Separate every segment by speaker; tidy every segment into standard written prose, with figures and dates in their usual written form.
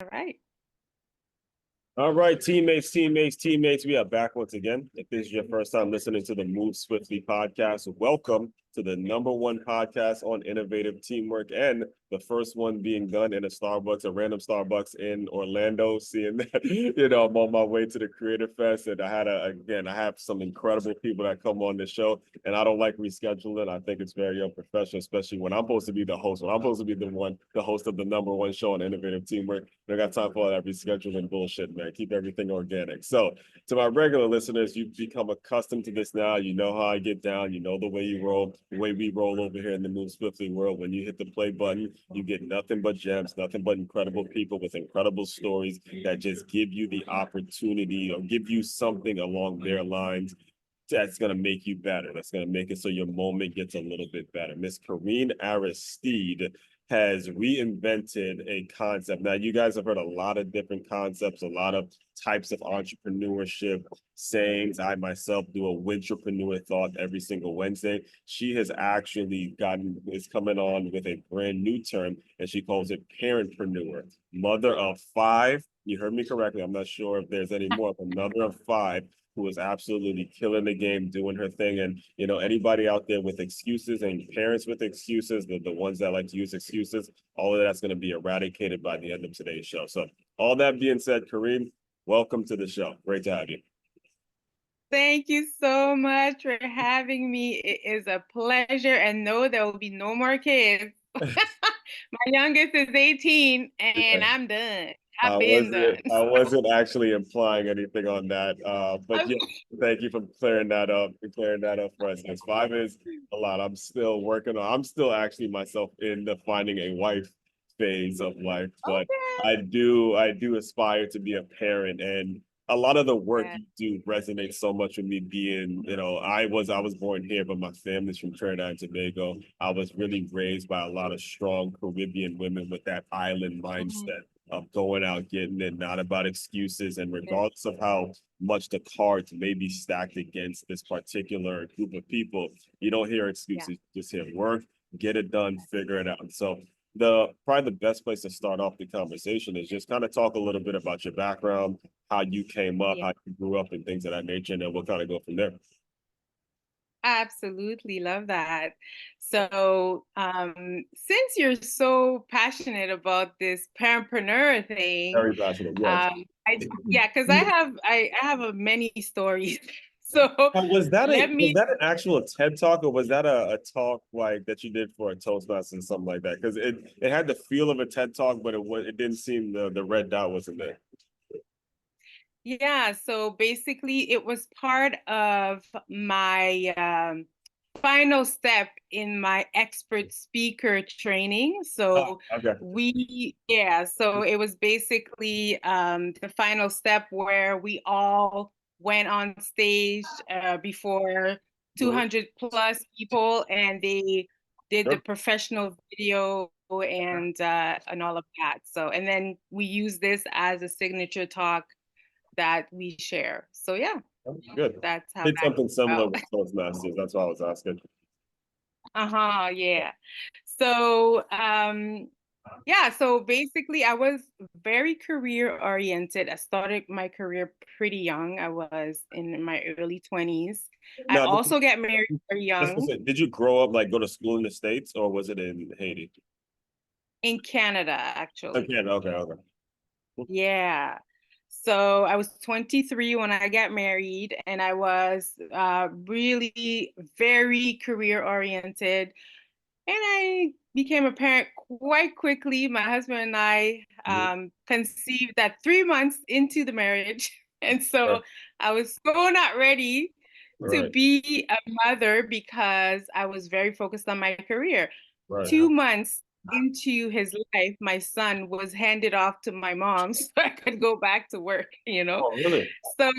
Speaker 1: All right.
Speaker 2: All right, teammates, we are back once again. If this is your first time listening to the Move Swiftly podcast, welcome to the #1 podcast on innovative teamwork and the first one being done in a random Starbucks in Orlando. Seeing that, I'm on my way to the Creator Fest, and I have some incredible people that come on the show, and I don't like rescheduling. I think it's very unprofessional, especially when I'm supposed to be the host. When I'm supposed to be the host of the #1 show on innovative teamwork. I got time for all that rescheduling bullshit, man. Keep everything organic. So, to my regular listeners, you've become accustomed to this now. You know how I get down. You know the way you roll, the way we roll over here in the Move Swiftly world. When you hit the play button, you get nothing but gems, nothing but incredible people with incredible stories that just give you the opportunity or give you something along their lines that's going to make you better. That's going to make it so your moment gets a little bit better. Miss Kareen Aristide has reinvented a concept. Now, you guys have heard a lot of different concepts, a lot of types of entrepreneurship sayings. I myself do a wintrepreneur thought every single Wednesday. She has actually is coming on with a brand new term, and she calls it parentpreneur, mother of five. You heard me correctly. I'm not sure if there's any more, but mother of five who is absolutely killing the game, doing her thing. And, anybody out there with excuses and parents with excuses, the ones that like to use excuses, all of that's going to be eradicated by the end of today's show. So all that being said, Kareen, welcome to the show. Great to have you.
Speaker 1: Thank you so much for having me. It is a pleasure. And no, there will be no more kids. My youngest is 18 and
Speaker 2: Yeah.
Speaker 1: I'm done.
Speaker 2: I
Speaker 1: I've been
Speaker 2: wasn't
Speaker 1: done.
Speaker 2: I wasn't actually implying anything on that. But yeah, thank you for clearing that up for us. Because five is a lot. I'm still actually myself in the finding a wife phase of life, but
Speaker 1: Okay.
Speaker 2: I do aspire to be a parent, and a lot of the work
Speaker 1: Yeah.
Speaker 2: you do resonates so much with me being, I was born here, but my family's from Trinidad and Tobago. I was really raised by a lot of strong Caribbean women with that island
Speaker 1: Mhm.
Speaker 2: mindset of going out, getting it, not about excuses. And
Speaker 1: Yeah.
Speaker 2: regardless of how much the cards may be stacked against this particular group of people, you don't hear
Speaker 1: Yeah.
Speaker 2: excuses, you just hear work, get it done, figure it out. So the best place to start off the conversation is just kind of talk a little bit about your background, how you came up,
Speaker 1: Yeah.
Speaker 2: how you grew up, and things of that nature, and then we'll kind of go from there.
Speaker 1: Absolutely love that. So, since you're so passionate about this parentpreneur thing,
Speaker 2: Very passionate, yes.
Speaker 1: yeah, because I have many stories. So
Speaker 2: Was
Speaker 1: let me.
Speaker 2: that an actual TED talk, or was that a talk like that you did for a Toastmaster or something like that? Because it had the feel of a TED talk, but it didn't seem the red dot wasn't there.
Speaker 1: Yeah, so basically, it was part of my final step in my expert speaker training.
Speaker 2: Ah,
Speaker 1: So
Speaker 2: okay.
Speaker 1: so it was basically the final step where we all went on stage before
Speaker 2: Mhm.
Speaker 1: 200 plus people, and they did the
Speaker 2: Sure.
Speaker 1: professional video and all of that. So, and then we use this as a signature talk that we share. So yeah,
Speaker 2: Good.
Speaker 1: that's how
Speaker 2: Did
Speaker 1: that
Speaker 2: something
Speaker 1: came
Speaker 2: similar
Speaker 1: about.
Speaker 2: with Toastmasters. That's why I was asking.
Speaker 1: Uh-huh, yeah. So yeah, so basically I was very career oriented. I started my career pretty young. I was in my early 20s. I
Speaker 2: Now,
Speaker 1: also get married very young
Speaker 2: did you grow up like go to school in the States, or was it in Haiti?
Speaker 1: in Canada, actually.
Speaker 2: Okay, okay, okay.
Speaker 1: Yeah. So I was 23 when I got married, and I was really very career oriented. And I became a parent quite quickly. My husband and I conceived that 3 months into the marriage. And
Speaker 2: Right,
Speaker 1: so I was so not ready to
Speaker 2: right,
Speaker 1: be a mother because I was very focused on my career.
Speaker 2: right.
Speaker 1: 2 months into his life, my son was handed off to my mom so I could go back to work.
Speaker 2: Oh, really?
Speaker 1: So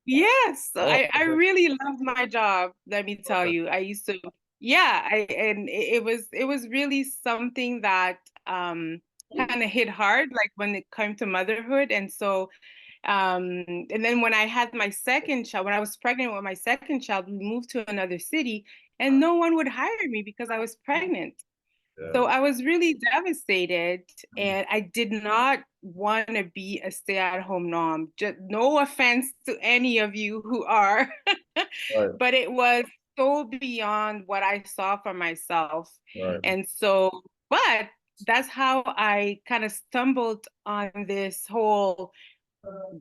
Speaker 1: yes, so
Speaker 2: Oh,
Speaker 1: I
Speaker 2: okay.
Speaker 1: really loved my job, let me tell
Speaker 2: Okay.
Speaker 1: you. I used to, yeah, and it was really something that kind of hit hard, like when it came to motherhood. And so and then when I had my second child, when I was pregnant with my second child, we moved to another city and no one would hire me because I was pregnant. So
Speaker 2: Yeah.
Speaker 1: I was really devastated, and I did not want to be a stay-at-home mom. Just no offense to any of you who are,
Speaker 2: Right.
Speaker 1: but it was so beyond what I saw for myself.
Speaker 2: Right.
Speaker 1: And so, but that's how I kind of stumbled on this whole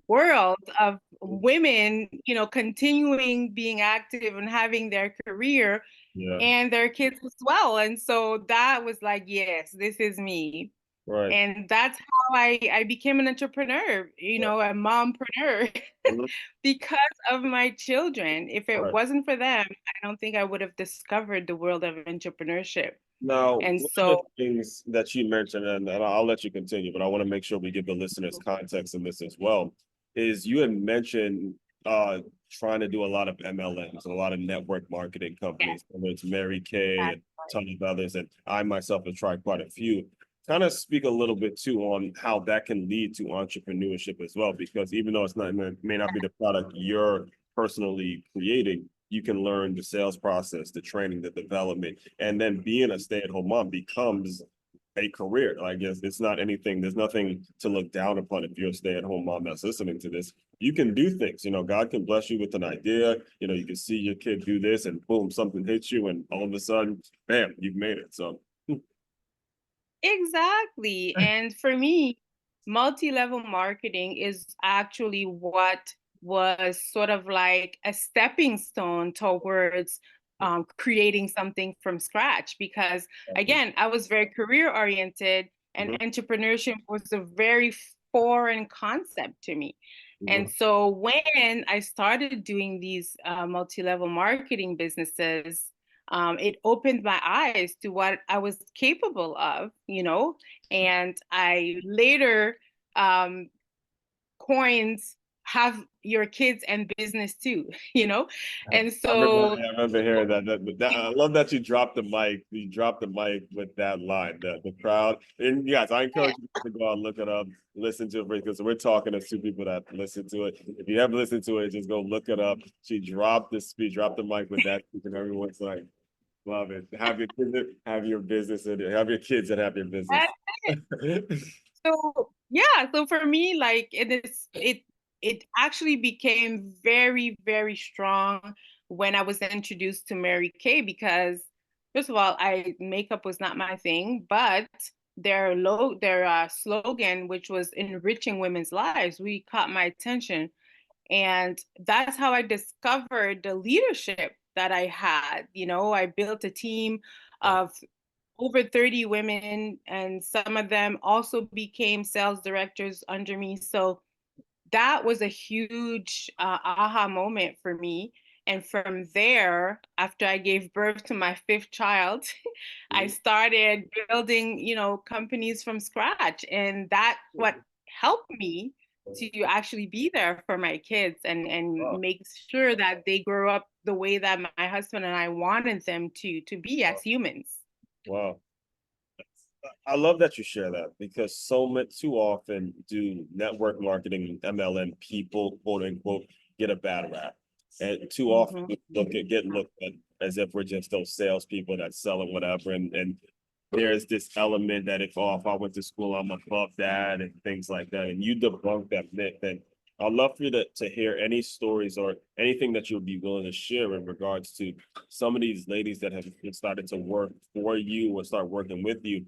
Speaker 1: world of women, continuing being active and having their career
Speaker 2: Yeah.
Speaker 1: and their kids as well. And so that was like, yes, this is me.
Speaker 2: Right.
Speaker 1: And that's how I became an entrepreneur,
Speaker 2: Right.
Speaker 1: a mompreneur
Speaker 2: Mhm.
Speaker 1: because of my children. If it
Speaker 2: Right.
Speaker 1: wasn't for them, I don't think I would have discovered the world of entrepreneurship.
Speaker 2: Now,
Speaker 1: And
Speaker 2: one of the
Speaker 1: so,
Speaker 2: things that you mentioned, and I'll let you continue, but I want to make sure we give the listeners context in this as well, is you had mentioned uh trying to do a lot of MLMs, a lot of network marketing
Speaker 1: yes,
Speaker 2: companies, whether it's Mary Kay and a ton of others, and I myself have tried quite a few. Kind of speak a little bit too on how that can lead to entrepreneurship as well, because even though it's not may not be the product you're personally creating, you can learn the sales process, the training, the development, and then being a stay-at-home mom becomes a career. I guess it's not anything, there's nothing to look down upon if you're a stay-at-home mom that's listening to this. You can do things, God can bless you with an idea, you can see your kid do this and boom, something hits you and all of a sudden, bam, you've made it. So
Speaker 1: exactly. And for me, multi-level marketing is actually what was sort of like a stepping stone towards creating something from scratch. Because again, I was very career oriented, and
Speaker 2: mhm,
Speaker 1: entrepreneurship was a very foreign concept to me. And
Speaker 2: mhm,
Speaker 1: so when I started doing these multi-level marketing businesses, it opened my eyes to what I was capable of, and I later um, coined have your kids and business too, and so
Speaker 2: I remember hearing that. I love that you dropped the mic. You dropped the mic with that line. The crowd. And guys, I encourage you to go out and look it up, listen to it, because we're talking to two people that listen to it. If you haven't listened to it, just go look it up. She dropped the speech, dropped the mic with that, and everyone's like, love it. Have your kids, have your business, and have your kids and have your business.
Speaker 1: So yeah, so for me, like it actually became very, very strong when I was introduced to Mary Kay because first of all, I makeup was not my thing, but their slogan, which was enriching women's lives, really caught my attention. And that's how I discovered the leadership that I had. I built a team of over 30 women, and some of them also became sales directors under me. So that was a huge aha moment for me. And from there, after I gave birth to my fifth child, I started building, companies from scratch. And that's what helped me to actually be there for my kids and
Speaker 2: Wow.
Speaker 1: make sure that they grow up the way that my husband and I wanted them to be as humans.
Speaker 2: Wow. I love that you share that because so much too often do network marketing MLM people, quote unquote, get a bad rap. And too often
Speaker 1: Mhm.
Speaker 2: we get looked at as if we're just those salespeople that selling whatever. And there's this element that if I went to school, I'm above that and things like that. And you debunk that myth. And I'd love for you to hear any stories or anything that you'll be willing to share in regards to some of these ladies that have started to work for you or start working with you,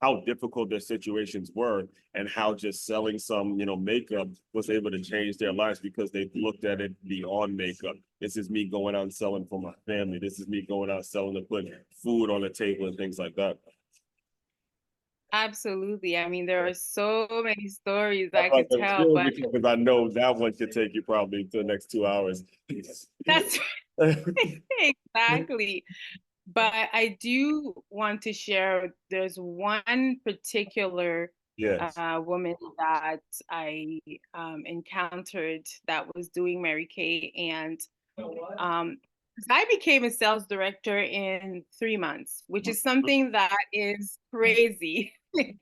Speaker 2: how difficult their situations were and how just selling some, makeup was able to change their lives because they looked at it beyond makeup. This is me going out and selling for my family. This is me going out selling to put food on the table and things like that.
Speaker 1: Absolutely. I mean, there are so many stories
Speaker 2: That's
Speaker 1: I
Speaker 2: like
Speaker 1: could
Speaker 2: the
Speaker 1: tell,
Speaker 2: two
Speaker 1: but
Speaker 2: because I know that one could take you probably to the next 2 hours.
Speaker 1: that's exactly. But I do want to share, there's one particular
Speaker 2: Yes.
Speaker 1: woman that I encountered that was doing Mary Kay, and um, I became a sales director in 3 months, which is something that is crazy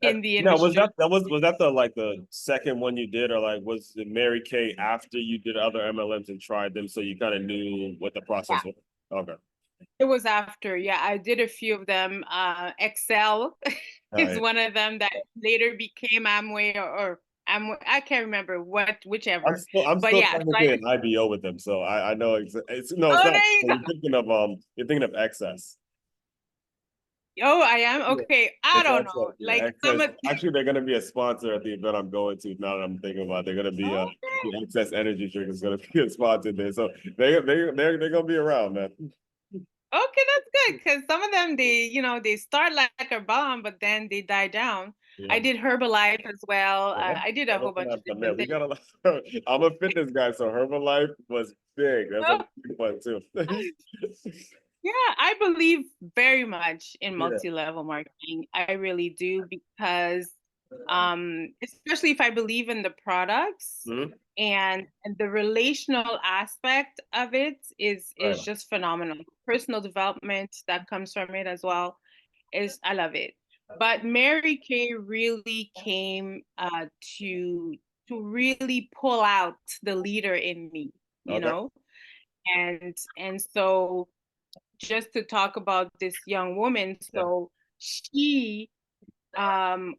Speaker 1: in the
Speaker 2: No, was
Speaker 1: industry.
Speaker 2: that the like the second one you did, or like was it Mary Kay after you did other MLMs and tried them, so you kind of knew what the process was? Okay.
Speaker 1: It was after, yeah, I did a few of them. Excel
Speaker 2: All
Speaker 1: is
Speaker 2: right.
Speaker 1: one of them that later became Amway or Amway. I can't remember whichever.
Speaker 2: I'm
Speaker 1: But
Speaker 2: still
Speaker 1: yeah, so I
Speaker 2: technically
Speaker 1: did.
Speaker 2: an IBO with them, so I know it's no, it's
Speaker 1: Oh,
Speaker 2: not.
Speaker 1: there you go.
Speaker 2: You're thinking of excess.
Speaker 1: Oh, I am
Speaker 2: Yeah.
Speaker 1: okay. I
Speaker 2: It's
Speaker 1: don't
Speaker 2: excess.
Speaker 1: know.
Speaker 2: Yeah,
Speaker 1: Like some
Speaker 2: excess.
Speaker 1: of.
Speaker 2: Actually, they're gonna be a sponsor at the event I'm going to. Now that I'm thinking about it, they're gonna be
Speaker 1: Okay,
Speaker 2: the excess energy drink is gonna be a sponsor there. So they're gonna be around, man.
Speaker 1: okay, that's good because some of them they start like a bomb, but then they die down.
Speaker 2: Yeah.
Speaker 1: I did Herbalife as well.
Speaker 2: Yeah.
Speaker 1: I did a whole bunch of
Speaker 2: Man,
Speaker 1: different
Speaker 2: we
Speaker 1: things.
Speaker 2: got a lot. I'm a fitness guy, so Herbalife was big. That's a
Speaker 1: Oh,
Speaker 2: big one too.
Speaker 1: yeah, I believe very much in
Speaker 2: Yeah.
Speaker 1: multi-level marketing. I really do because especially if I believe in the products
Speaker 2: Mhm.
Speaker 1: and the relational aspect of it is
Speaker 2: Right.
Speaker 1: just phenomenal. Personal development that comes from it as well is I love it. But Mary Kay really came to really pull out the leader in me, you
Speaker 2: Okay.
Speaker 1: know? And so just to talk about this young woman,
Speaker 2: Yeah.
Speaker 1: so she um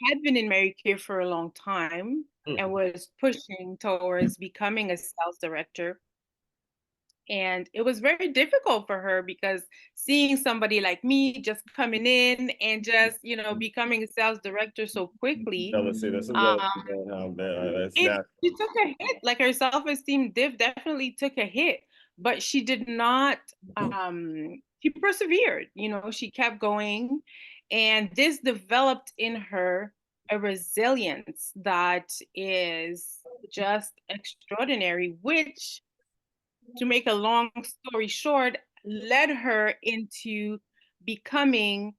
Speaker 1: had been in Mary Kay for a long time and
Speaker 2: Mhm.
Speaker 1: was pushing towards becoming a sales director. And it was very difficult for her because seeing somebody like me just coming in and just, becoming a sales director so quickly,
Speaker 2: Jealousy. There's some
Speaker 1: um,
Speaker 2: jealousy going on there. That's
Speaker 1: it
Speaker 2: natural.
Speaker 1: she took a hit. Like her self-esteem definitely took a hit, but she did not she persevered, she kept going, and this developed in her a resilience that is just extraordinary, which, to make a long story short, led her into becoming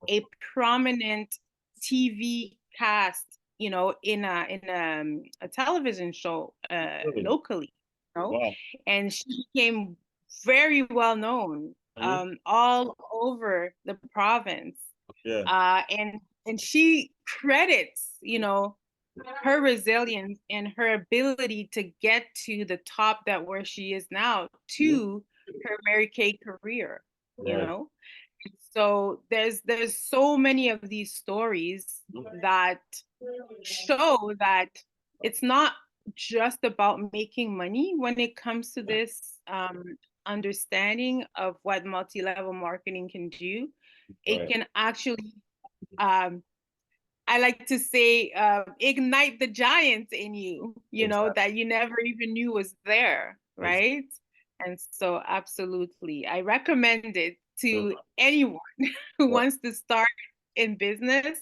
Speaker 1: a prominent TV cast, in a television show
Speaker 2: Really?
Speaker 1: locally, you know,
Speaker 2: Wow.
Speaker 1: and she became very well known
Speaker 2: Mhm.
Speaker 1: all over the province,
Speaker 2: Yeah.
Speaker 1: and she credits, her resilience and her ability to get to the top that where she is now
Speaker 2: Mhm.
Speaker 1: to her Mary Kay career, you
Speaker 2: Right.
Speaker 1: know? So there's so many of these stories that show that it's not just about making money when it comes to this understanding of what multi-level marketing can do. It
Speaker 2: Right.
Speaker 1: can actually um, I like to say, ignite the giants in you,
Speaker 2: Exactly.
Speaker 1: that you never even knew was there,
Speaker 2: Exactly.
Speaker 1: right? And so, absolutely, I recommend it
Speaker 2: Mhm.
Speaker 1: to anyone who
Speaker 2: Right.
Speaker 1: wants to start in business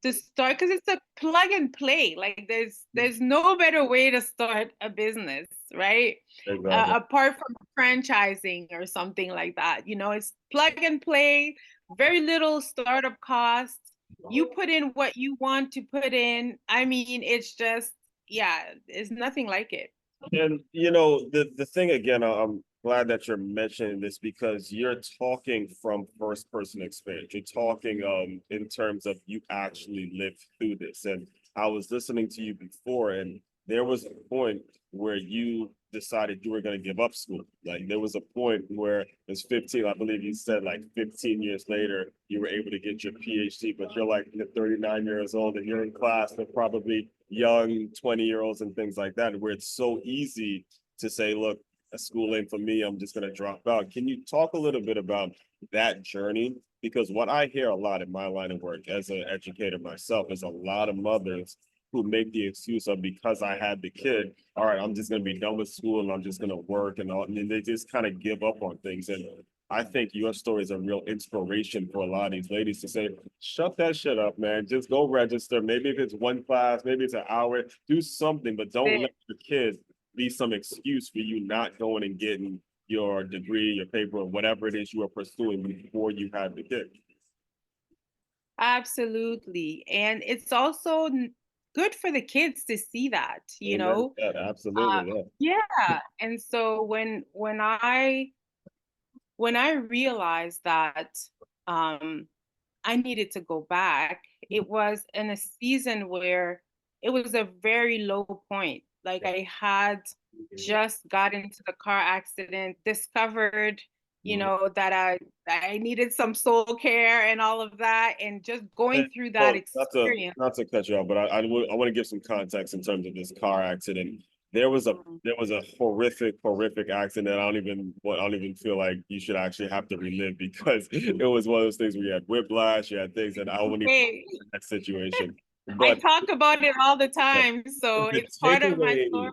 Speaker 1: to start because it's a plug and play. Like there's no better way to start a business, right?
Speaker 2: Exactly.
Speaker 1: Apart from franchising or something like that, it's plug and play, very little startup costs. You put in what you want to put in. I mean, it's just, yeah, it's nothing like it.
Speaker 2: And the thing again, I'm glad that you're mentioning this because you're talking from first person experience. You're talking in terms of you actually lived through this. And I was listening to you before, and there was a point where you decided you were going to give up school. Like there was a point where it's 15, I believe you said like 15 years later, you were able to get your PhD, but you're 39 years old and you're in class with probably young 20-year-olds and things like that, where it's so easy to say, look, a school ain't for me. I'm just going to drop out. Can you talk a little bit about that journey? Because what I hear a lot in my line of work as an educator myself is a lot of mothers who make the excuse of because I had the kid, all right, I'm just going to be done with school and I'm just going to work and all. And then they just kind of give up on things. And I think your story is a real inspiration for a lot of these ladies to say, shut that shit up, man. Just go register. Maybe if it's one class, maybe it's an hour, do something, but don't let the kid be some excuse for you not going and getting your degree, your paper, or whatever it is you are pursuing before you had the kid.
Speaker 1: Absolutely. And it's also good for the kids to see that,
Speaker 2: Amen. Yeah,
Speaker 1: Uh,
Speaker 2: absolutely. Yeah.
Speaker 1: yeah. And so when I realized that um I needed to go back, it was in a season where it was a very low point. Like I had just got into the car accident, discovered you know, that I needed some soul care and all of that, and just
Speaker 2: Eh,
Speaker 1: going through that
Speaker 2: Well, not to
Speaker 1: experience.
Speaker 2: not to cut you off, but I want to give some context in terms of this car accident. There was a
Speaker 1: Mhm.
Speaker 2: there was a horrific accident. I don't even feel like you should actually have to relive because it was one of those things where you had whiplash, you had things, and I wouldn't even
Speaker 1: Hey,
Speaker 2: in that situation.
Speaker 1: I
Speaker 2: But
Speaker 1: talk about it all the time, so
Speaker 2: the
Speaker 1: it's part of my story.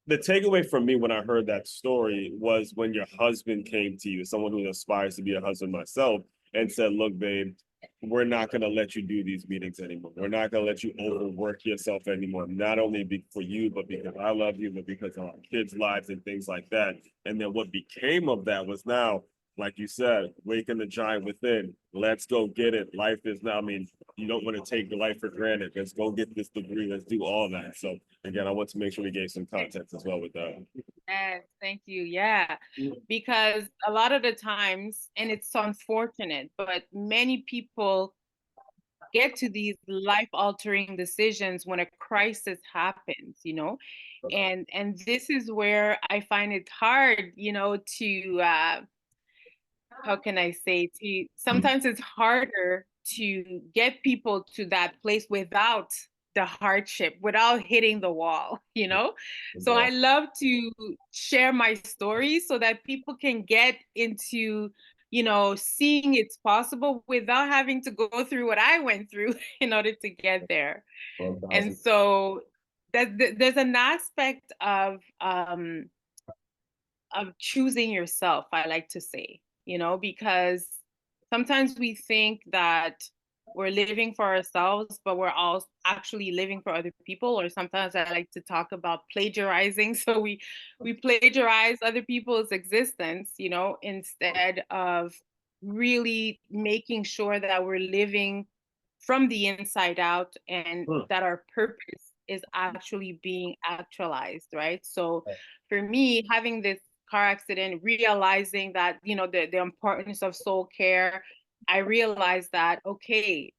Speaker 2: takeaway from me when I heard that story was when your husband came to you, someone who aspires to be a husband myself, and said, "Look, babe, we're not going to let you do these meetings anymore. We're not going to let you overwork yourself anymore. Not only for you, but because I love you, but because of our kids' lives and things like that." And then what became of that was now, like you said, waking the giant within. Let's go get it. Life is now. I mean, you don't want to take the life for granted. Let's go get this degree. Let's do all that. So again, I want to make sure we gave some context as well with that.
Speaker 1: Yes, thank you. Yeah, because a lot of the times, and it's unfortunate, but many people get to these life-altering decisions when a crisis happens, you know, and this is where I find it hard, you know, to how can I say, to sometimes it's harder to get people to that place without the hardship, without hitting the wall, you know? So I love to share my story so that people can get into, you know, seeing it's possible without having to go through what I went through in order to get there. And so there's an aspect of choosing yourself, I like to say, you know, because sometimes we think that we're living for ourselves, but we're all actually living for other people. Or sometimes I like to talk about plagiarizing. So we plagiarize other people's existence, you know, instead of really making sure that we're living from the inside out and that our purpose is actually being actualized, right? So for me, having this car accident, realizing that, you know, the importance of soul care, I realized that, okay,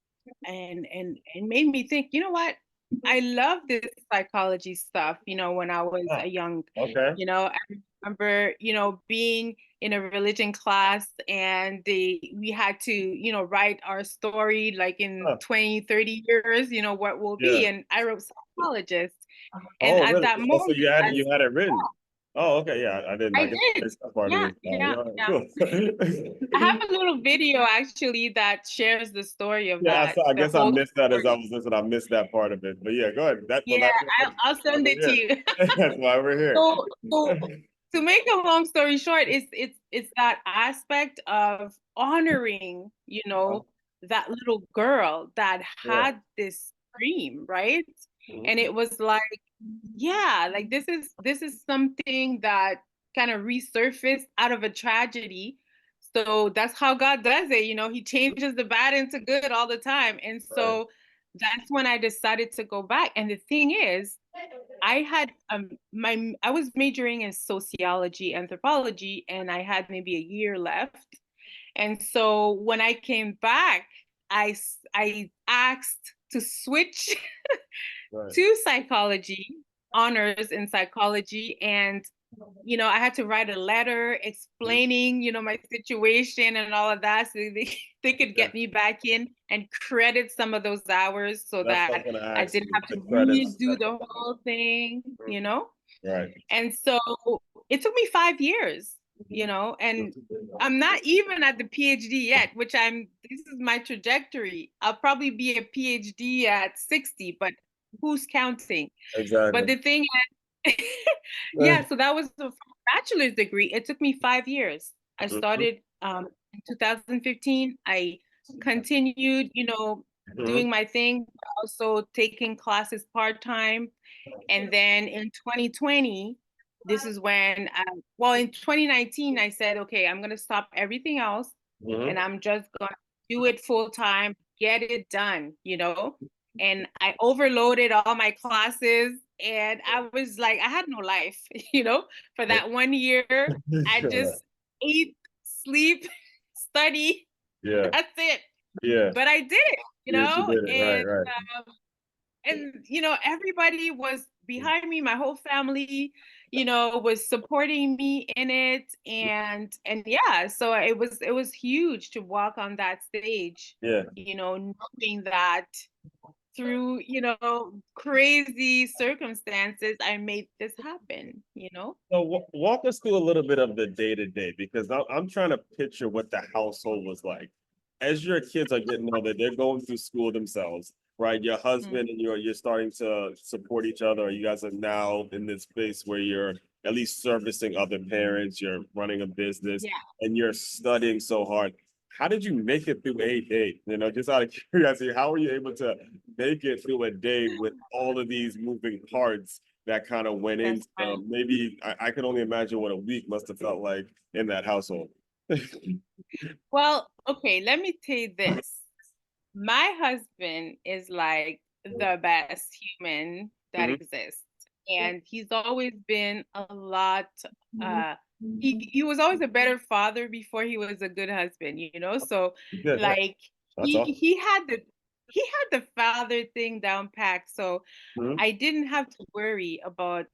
Speaker 1: and made me think, you know what? I love this psychology stuff, you know, when I was a young,
Speaker 2: Okay.
Speaker 1: you know, I remember, you know, being in a religion class and we had to, you know, write our story like in
Speaker 2: Huh.
Speaker 1: 20, 30 years, you know, what will
Speaker 2: Yeah.
Speaker 1: be. And I wrote psychologist. And
Speaker 2: Oh,
Speaker 1: at
Speaker 2: really?
Speaker 1: that
Speaker 2: Oh, so
Speaker 1: moment,
Speaker 2: you had it written. Oh, okay. Yeah, I didn't. I
Speaker 1: I
Speaker 2: guess
Speaker 1: did.
Speaker 2: that's part of
Speaker 1: Yeah,
Speaker 2: this.
Speaker 1: yeah,
Speaker 2: All right,
Speaker 1: yeah.
Speaker 2: cool.
Speaker 1: I have a little video actually that shares the story of
Speaker 2: Yeah,
Speaker 1: that,
Speaker 2: I
Speaker 1: the
Speaker 2: guess I
Speaker 1: whole
Speaker 2: missed that as I
Speaker 1: story.
Speaker 2: was listening. I missed that part of it. But yeah, go ahead.
Speaker 1: Yeah, I'll
Speaker 2: Why
Speaker 1: send
Speaker 2: we're
Speaker 1: it to
Speaker 2: here.
Speaker 1: you.
Speaker 2: That's why we're here.
Speaker 1: So to make a long story short, it's that aspect of honoring, you know, that little girl that
Speaker 2: Yeah.
Speaker 1: had this dream, right? And
Speaker 2: Mhm.
Speaker 1: it was like, yeah, like this is something that kind of resurfaced out of a tragedy. So that's how God does it, you know, he changes the bad into good all the time. And
Speaker 2: Right.
Speaker 1: so that's when I decided to go back. And the thing is, I had I was majoring in sociology, anthropology, and I had maybe a year left. And so when I came back, I asked to switch
Speaker 2: Right.
Speaker 1: to psychology, honors in psychology, and you know, I had to write a letter explaining, you know, my situation and all of that so they could
Speaker 2: Yeah.
Speaker 1: get me back in and credit some of those hours so
Speaker 2: That's what I
Speaker 1: that
Speaker 2: was gonna
Speaker 1: I
Speaker 2: ask
Speaker 1: didn't
Speaker 2: you.
Speaker 1: have to
Speaker 2: The credits.
Speaker 1: redo the whole thing, you know?
Speaker 2: Right.
Speaker 1: And so it took me 5 years, you know, and I'm not even at the PhD yet, this is my trajectory. I'll probably be a PhD at 60, but who's counting? But
Speaker 2: Exactly.
Speaker 1: the thing is, yeah, so that was the bachelor's degree. It took me 5 years. I
Speaker 2: Mhm.
Speaker 1: started in 2015. I continued, you know,
Speaker 2: Mhm.
Speaker 1: doing my thing, also taking classes part-time. And then in 2020, this is when, well, in 2019, I said, okay, I'm going to stop everything else and
Speaker 2: Mhm.
Speaker 1: I'm just going to do it full time, get it done, you know? And I overloaded all my classes and I was like, I had no life, you know? For that 1 year, I just ate, sleep, study.
Speaker 2: Yeah.
Speaker 1: That's it.
Speaker 2: Yeah.
Speaker 1: But I did it, you
Speaker 2: Yes, you
Speaker 1: know?
Speaker 2: did it. Right. Right.
Speaker 1: And you know, everybody was behind me. My whole family, was supporting me in it, and yeah, so it was huge to walk on that stage,
Speaker 2: Yeah.
Speaker 1: knowing that through, crazy circumstances, I made this happen.
Speaker 2: So walk us through a little bit of the day to day, because I'm trying to picture what the household was like as your kids are getting older. They're going through school themselves, right? Your
Speaker 1: Mhm.
Speaker 2: husband and you're starting to support each other. You guys are now in this space where you're at least servicing other parents. You're running a business
Speaker 1: Yeah.
Speaker 2: and you're studying so hard. How did you make it through a day? Just out of curiosity, how were you able to make it through a day with all of these moving parts that kind of went
Speaker 1: That's
Speaker 2: into
Speaker 1: right.
Speaker 2: maybe I can only imagine what a week must have felt like in that household.
Speaker 1: Well, okay, let me tell you this. My husband is like the best human that
Speaker 2: Mhm.
Speaker 1: exists. And he's always been a lot he was always a better father before he was a good husband. So
Speaker 2: Good. Yeah.
Speaker 1: like
Speaker 2: That's
Speaker 1: he
Speaker 2: all.
Speaker 1: he had the father thing down packed. So
Speaker 2: Mhm.
Speaker 1: I didn't have to worry about,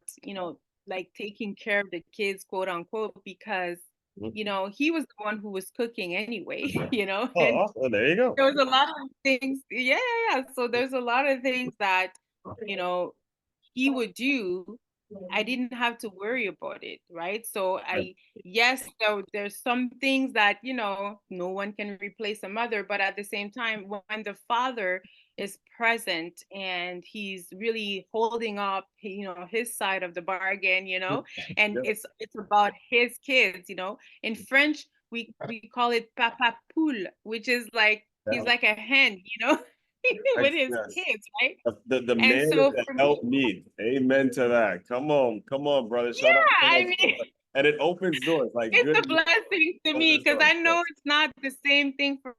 Speaker 1: like taking care of the kids, quote unquote, because
Speaker 2: Mhm.
Speaker 1: he was the one who was cooking anyway,
Speaker 2: Oh,
Speaker 1: and
Speaker 2: awesome. There you go.
Speaker 1: there was a lot of things. Yeah, yeah, yeah. So there's a lot of things that, you know, he would do. I didn't have to worry about it, right? So
Speaker 2: Right.
Speaker 1: yes, there's some things that, no one can replace a mother, but at the same time, when the father is present and he's really holding up, his side of the bargain, and
Speaker 2: Yeah.
Speaker 1: it's about his kids. In French, we call it papa poule, which is like he's
Speaker 2: Yeah.
Speaker 1: like a hen, with his
Speaker 2: Yes.
Speaker 1: kids, right?
Speaker 2: The
Speaker 1: And
Speaker 2: man is
Speaker 1: so
Speaker 2: the
Speaker 1: for me,
Speaker 2: help me. Amen to that. Come on, brother. Shout out
Speaker 1: yeah,
Speaker 2: to
Speaker 1: I
Speaker 2: us.
Speaker 1: mean,
Speaker 2: And it opens doors. Like
Speaker 1: it's
Speaker 2: good
Speaker 1: a blessing to me
Speaker 2: opens
Speaker 1: because
Speaker 2: doors.
Speaker 1: I know it's not the same thing for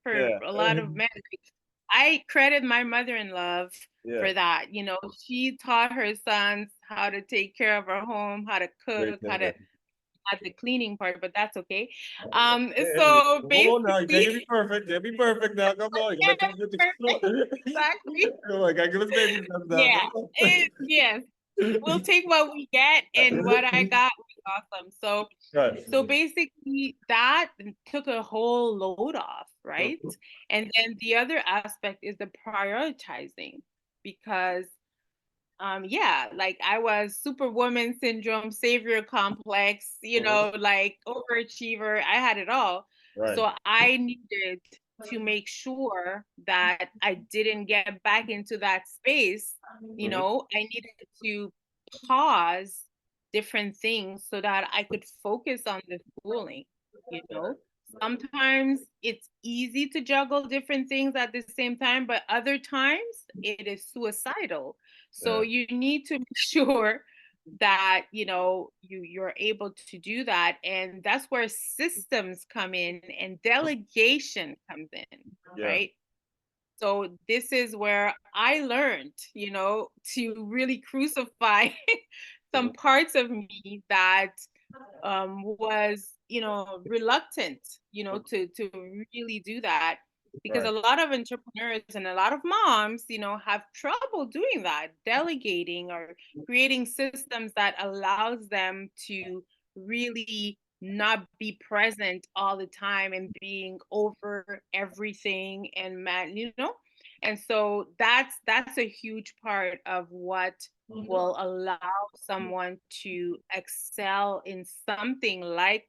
Speaker 2: Yeah.
Speaker 1: a lot of men. I credit my mother-in-law
Speaker 2: Yeah.
Speaker 1: for that. She taught her sons how to take care of our home, how to
Speaker 2: Great
Speaker 1: cook,
Speaker 2: to
Speaker 1: how
Speaker 2: hear.
Speaker 1: to not the cleaning part, but that's okay.
Speaker 2: Hey,
Speaker 1: So
Speaker 2: hold on now. You
Speaker 1: basically,
Speaker 2: can't be perfect. Can't be perfect now. Come on. You
Speaker 1: yeah,
Speaker 2: gotta take
Speaker 1: perfect,
Speaker 2: it.
Speaker 1: exactly.
Speaker 2: Come on, gotta give us baby steps now.
Speaker 1: Yeah,
Speaker 2: Come on.
Speaker 1: yes. We'll take what we get, and what I got was awesome.
Speaker 2: Right.
Speaker 1: So basically, that took a whole load off, right? And then the other aspect is the prioritizing, because yeah, like I was superwoman syndrome, savior complex,
Speaker 2: Mhm.
Speaker 1: like overachiever. I had it all.
Speaker 2: Right.
Speaker 1: So I needed to make sure that I didn't get back into that space.
Speaker 2: Mhm.
Speaker 1: I needed to pause different things so that I could focus on the schooling, you know. Sometimes it's easy to juggle different things at the same time, but other times it is suicidal. So
Speaker 2: Yeah.
Speaker 1: you need to make sure that you're able to do that, and that's where systems come in and delegation comes in,
Speaker 2: Yeah.
Speaker 1: right? So this is where I learned, to really crucify some
Speaker 2: Mhm.
Speaker 1: parts of me that was reluctant to really do that, because
Speaker 2: Right.
Speaker 1: a lot of entrepreneurs and a lot of moms have trouble doing that, delegating or creating systems that allows them to really not be present all the time and being over everything and and so that's a huge part of what will allow someone to excel in something like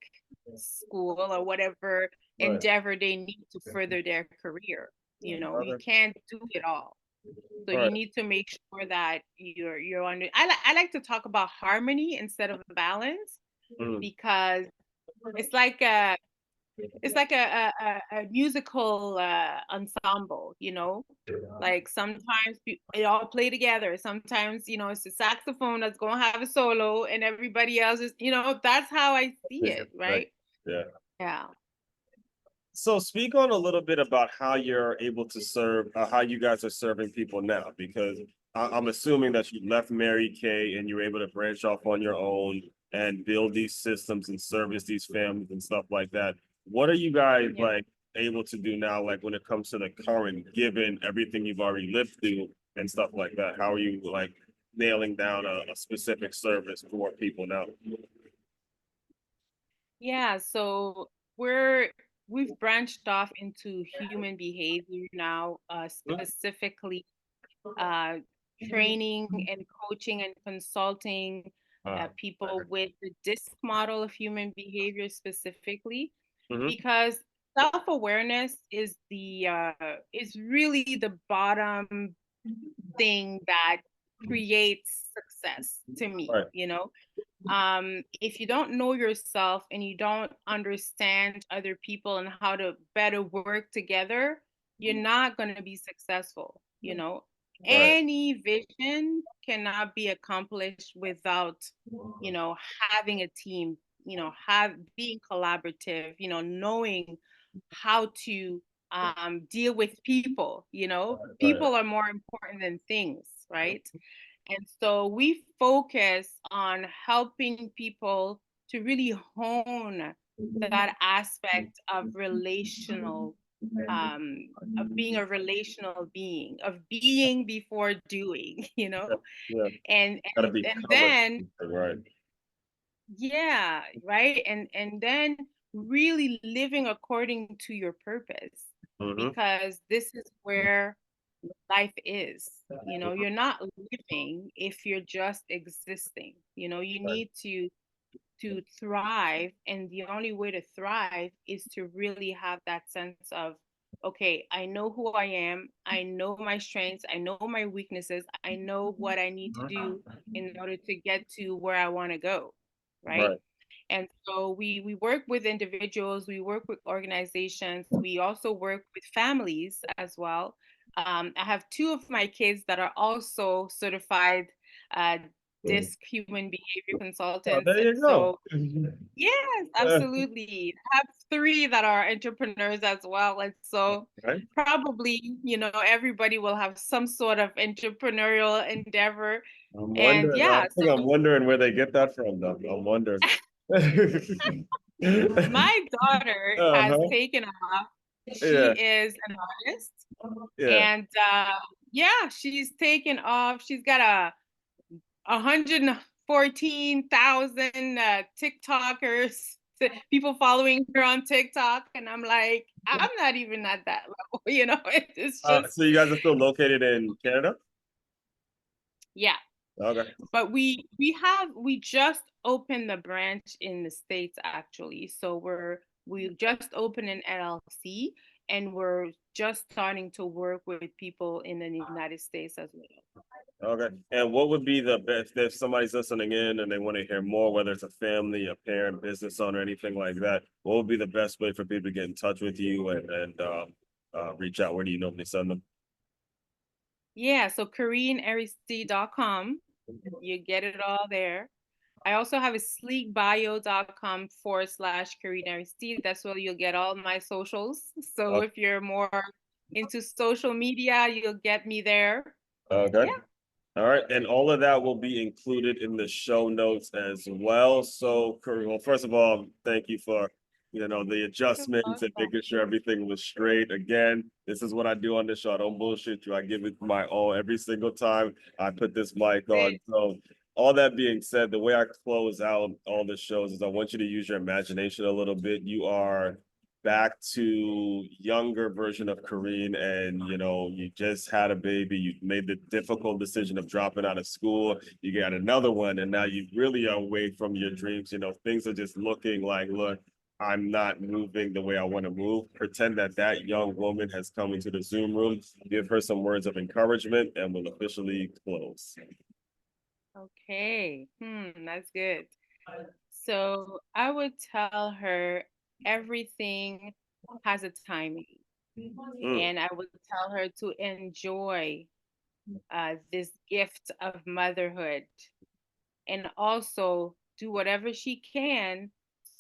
Speaker 1: school or whatever
Speaker 2: Right.
Speaker 1: endeavor they need to further their career. You
Speaker 2: Okay.
Speaker 1: can't do it all. So you
Speaker 2: Right.
Speaker 1: need to make sure that you're under I like to talk about harmony instead of balance,
Speaker 2: Mhm.
Speaker 1: because it's like a it's like a musical ensemble. Like sometimes they all play together. Sometimes, it's the saxophone that's going to have a solo and everybody else that's how I see
Speaker 2: Yeah.
Speaker 1: it,
Speaker 2: Right.
Speaker 1: right?
Speaker 2: Yeah.
Speaker 1: Yeah.
Speaker 2: So speak on a little bit about how you're able to serve, how you guys are serving people now, because I'm assuming that you left Mary Kay and you were able to branch off on your own and build these systems and service these families and stuff like that. What are you guys
Speaker 1: Yeah.
Speaker 2: like able to do now, like when it comes to the current, given everything you've already lived through and stuff like that? How are you like nailing down a specific service for people now?
Speaker 1: Yeah, so we've branched off into human behavior now, specifically uh, training and coaching and consulting people with the DISC model of human behavior specifically,
Speaker 2: Mm-hmm.
Speaker 1: because self-awareness is really the bottom thing that creates success to me,
Speaker 2: Right,
Speaker 1: you know. If you don't know yourself and you don't understand other people and how to better work together, you're not going to be successful, you know.
Speaker 2: right,
Speaker 1: Any vision cannot be accomplished without, you know, having a team, you know, have being collaborative, you know, knowing how to deal with people, you know.
Speaker 2: right,
Speaker 1: People are more important than things, right? And so we focus on helping people to really hone that aspect of relational, of being a relational being, of being before doing, you
Speaker 2: yeah,
Speaker 1: know,
Speaker 2: yeah.
Speaker 1: and
Speaker 2: Got to
Speaker 1: and
Speaker 2: be
Speaker 1: and
Speaker 2: covered,
Speaker 1: then
Speaker 2: right?
Speaker 1: yeah, right, and then really living according to your purpose,
Speaker 2: Mm-hmm.
Speaker 1: because this is where life is. You know, you're not living if you're just existing. You know, you
Speaker 2: Right,
Speaker 1: need to thrive, and the only way to thrive is to really have that sense of, okay, I know who I am, I know my strengths, I know my weaknesses, I know what I need to do in order to get to where I want to go, right?
Speaker 2: right.
Speaker 1: And so we work with individuals, we work with organizations, we also work with families as well. I have two of my kids that are also certified uh, DISC human behavior
Speaker 2: Oh,
Speaker 1: consultants.
Speaker 2: there
Speaker 1: And
Speaker 2: you go.
Speaker 1: so, yes, absolutely. I have three that are entrepreneurs as well. And so,
Speaker 2: Right.
Speaker 1: probably, you know, everybody will have some sort of entrepreneurial endeavor.
Speaker 2: I'm
Speaker 1: And
Speaker 2: wondering. I
Speaker 1: yeah,
Speaker 2: think I'm wondering where they get that from, though. I'm wondering.
Speaker 1: my daughter has
Speaker 2: Uh-huh.
Speaker 1: taken off. She
Speaker 2: Yeah.
Speaker 1: is an artist,
Speaker 2: Yeah.
Speaker 1: and yeah, she's taken off. She's got a 114,000 TikTokers, people following her on TikTok, and I'm like, I'm not even at that level, you know. It's just,
Speaker 2: So you guys are still located in Canada?
Speaker 1: yeah.
Speaker 2: Okay.
Speaker 1: But we just opened the branch in the States actually. So we just opened an LLC, and we're just starting to work with people in the United States as well.
Speaker 2: Okay. And what would be the best if somebody's listening in and they want to hear more, whether it's a family, a parent, business owner, anything like that? What would be the best way for people to get in touch with you and reach out? Where do you normally send them?
Speaker 1: Yeah, so KareenAristide.com. You get it all there. I also have a sleekbio.com/Kareen Aristide. That's where you'll get all my socials. So
Speaker 2: Okay.
Speaker 1: if you're more into social media, you'll get me there.
Speaker 2: Okay.
Speaker 1: Yeah.
Speaker 2: All right, and all of that will be included in the show notes as well. So, well, first of all, thank you for, the
Speaker 1: You're
Speaker 2: adjustments and
Speaker 1: welcome.
Speaker 2: making sure everything was straight. Again, this is what I do on this show. I don't bullshit you. I give it my all every single time I put this mic on.
Speaker 1: Great.
Speaker 2: So, all that being said, the way I close out all the shows is I want you to use your imagination a little bit. You are back to younger version of Kareen, and you just had a baby, you made the difficult decision of dropping out of school, you got another one, and now you really are away from your dreams. Things are just looking like, look, I'm not moving the way I want to move. Pretend that that young woman has come into the Zoom room, give her some words of encouragement, and we'll officially close.
Speaker 1: Okay. That's good. So I would tell her everything has a timing,
Speaker 2: Mm,
Speaker 1: and I would tell her to enjoy this gift of motherhood, and also do whatever she can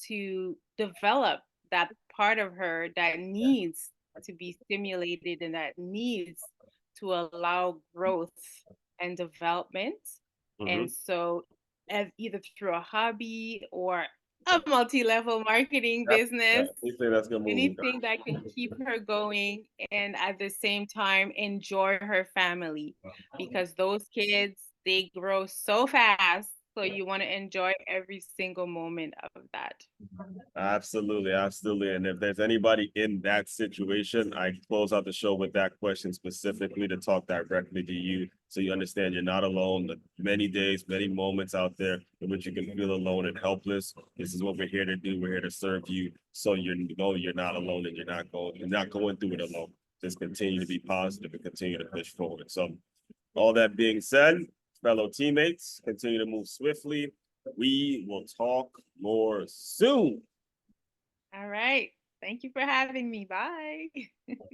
Speaker 1: to develop that part of her that needs to be stimulated and that needs to allow growth and development. And
Speaker 2: mhm.
Speaker 1: so, as either through a hobby or a multi-level marketing
Speaker 2: Yeah,
Speaker 1: business,
Speaker 2: we say that's gonna move.
Speaker 1: anything that can keep her going and at the same time enjoy her family, because those kids they grow so fast. So you want to enjoy every single moment of that.
Speaker 2: Absolutely, absolutely. And if there's anybody in that situation, I close out the show with that question specifically to talk directly to you so you understand you're not alone. The many days, many moments out there in which you can feel alone and helpless. This is what we're here to do. We're here to serve you so you know you're not alone and you're not going through it alone. Just continue to be positive and continue to push forward. So all that being said, fellow teammates, continue to move swiftly. We will talk more soon.
Speaker 1: All right. Thank you for having me. Bye.